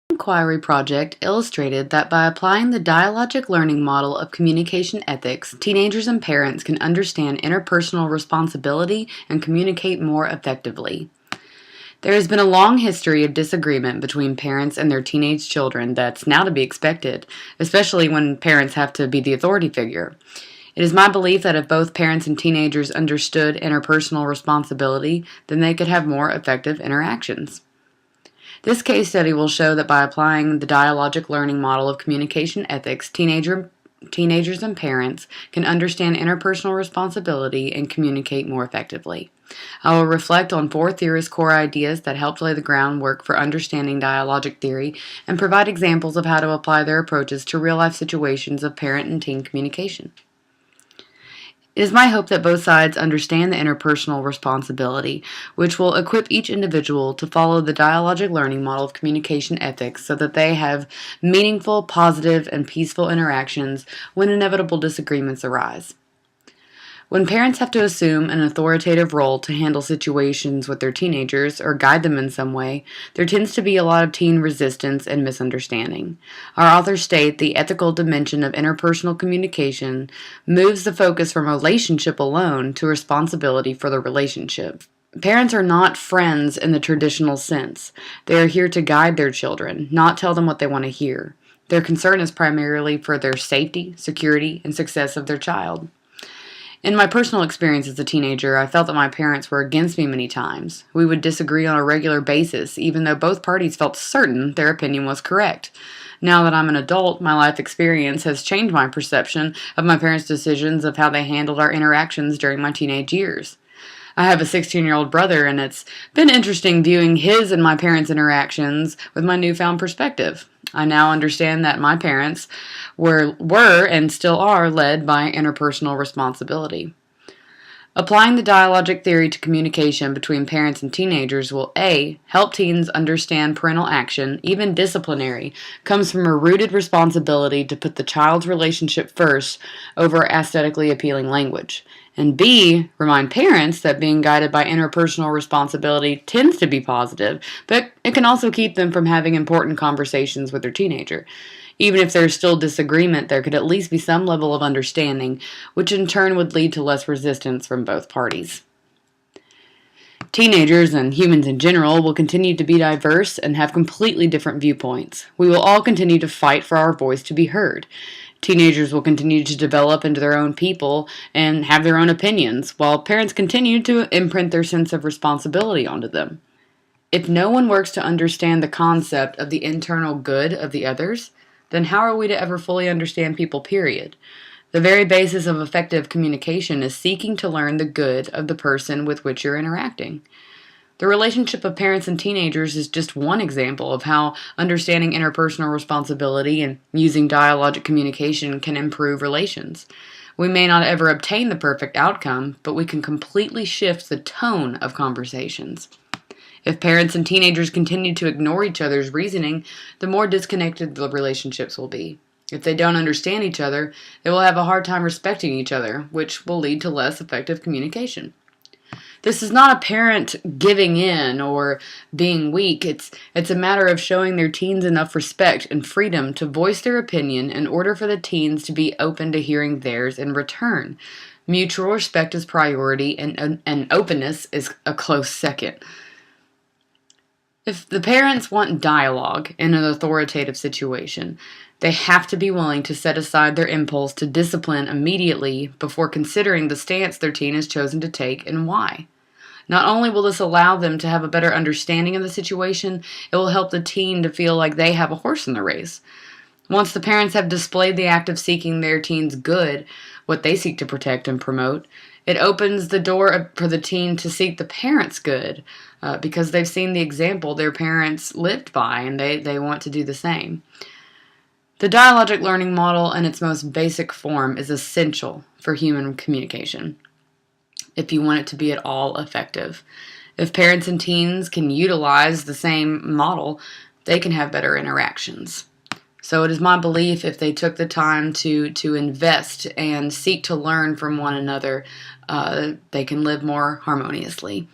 Inquiry project illustrated that by applying the dialogic learning model of communication ethics, teenagers and parents can understand interpersonal responsibility and communicate more effectively. There has been a long history of disagreement between parents and their teenage children that's now to be expected, especially when parents have to be the authority figure. It is my belief that if both parents and teenagers understood interpersonal responsibility, then they could have more effective interactions. This case study will show that by applying the dialogic learning model of communication ethics, teenagers and parents can understand interpersonal responsibility and communicate more effectively. I will reflect on 4 theorists' core ideas that helped lay the groundwork for understanding dialogic theory and provide examples of how to apply their approaches to real-life situations of parent and teen communication. It is my hope that both sides understand the interpersonal responsibility, which will equip each individual to follow the dialogic learning model of communication ethics so that they have meaningful, positive, and peaceful interactions when inevitable disagreements arise. When parents have to assume an authoritative role to handle situations with their teenagers or guide them in some way, there tends to be a lot of teen resistance and misunderstanding. Our authors state the ethical dimension of interpersonal communication moves the focus from relationship alone to responsibility for the relationship. Parents are not friends in the traditional sense. They are here to guide their children, not tell them what they want to hear. Their concern is primarily for their safety, security, and success of their child. In my personal experience as a teenager, I felt that my parents were against me many times. We would disagree on a regular basis, even though both parties felt certain their opinion was correct. Now that I'm an adult, my life experience has changed my perception of my parents' decisions of how they handled our interactions during my teenage years. I have a 16-year-old brother, and it's been interesting viewing his and my parents' interactions with my newfound perspective. I now understand that my parents were and still are led by interpersonal responsibility. Applying the dialogic theory to communication between parents and teenagers will A. help teens understand parental action, even disciplinary, comes from a rooted responsibility to put the child's relationship first over aesthetically appealing language. And B. remind parents that being guided by interpersonal responsibility tends to be positive, but it can also keep them from having important conversations with their teenager. Even if there's still disagreement, there could at least be some level of understanding, which in turn would lead to less resistance from both parties. Teenagers and humans in general will continue to be diverse and have completely different viewpoints. We will all continue to fight for our voice to be heard. Teenagers will continue to develop into their own people and have their own opinions, while parents continue to imprint their sense of responsibility onto them. If no one works to understand the concept of the internal good of the others, then how are we to ever fully understand people, period? The very basis of effective communication is seeking to learn the good of the person with which you're interacting. The relationship of parents and teenagers is just one example of how understanding interpersonal responsibility and using dialogic communication can improve relations. We may not ever obtain the perfect outcome, but we can completely shift the tone of conversations. If parents and teenagers continue to ignore each other's reasoning, the more disconnected the relationships will be. If they don't understand each other, they will have a hard time respecting each other, which will lead to less effective communication. This is not a parent giving in or being weak. It's a matter of showing their teens enough respect and freedom to voice their opinion in order for the teens to be open to hearing theirs in return. Mutual respect is priority, and openness is a close second. If the parents want dialogue in an authoritative situation, they have to be willing to set aside their impulse to discipline immediately before considering the stance their teen has chosen to take and why. Not only will this allow them to have a better understanding of the situation, it will help the teen to feel like they have a horse in the race. Once the parents have displayed the act of seeking their teen's good, what they seek to protect and promote, it opens the door for the teen to seek the parents' good because they've seen the example their parents lived by and they want to do the same. The dialogic learning model in its most basic form is essential for human communication if you want it to be at all effective. If parents and teens can utilize the same model, they can have better interactions. So it is my belief if they took the time to invest and seek to learn from one another, they can live more harmoniously.